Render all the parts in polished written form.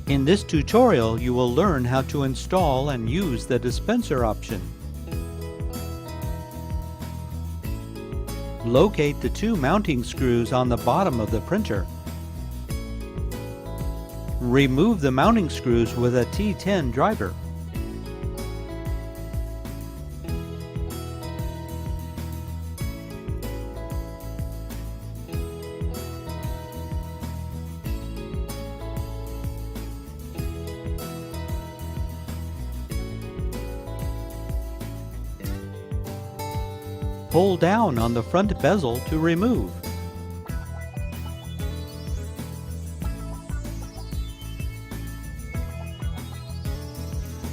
In this tutorial, you will learn how to install and use the dispenser option. Locate the two mounting screws on the bottom of the printer. Remove the mounting screws with a T10 driver. Pull down on the front bezel to remove.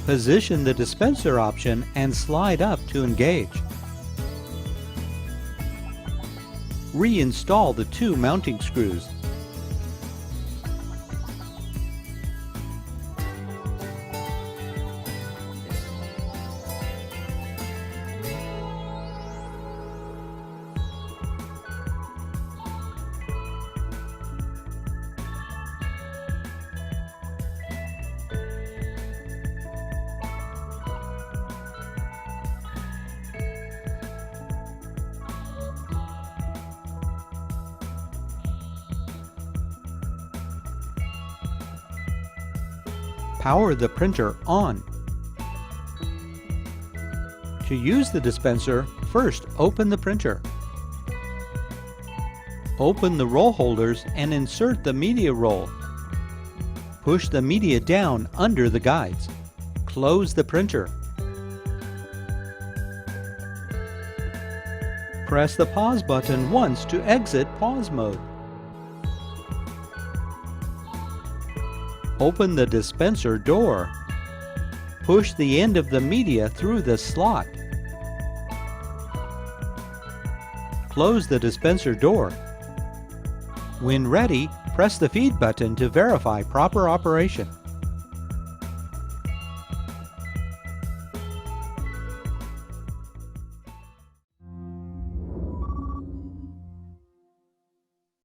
Position the dispenser option and slide up to engage. Reinstall the two mounting screws. Power the printer on. To use the dispenser, first open the printer. Open the roll holders and insert the media roll. Push the media down under the guides. Close the printer. Press the pause button once to exit pause mode. Open the dispenser door. Push the end of the media through the slot. Close the dispenser door. When ready, press the feed button to verify proper operation.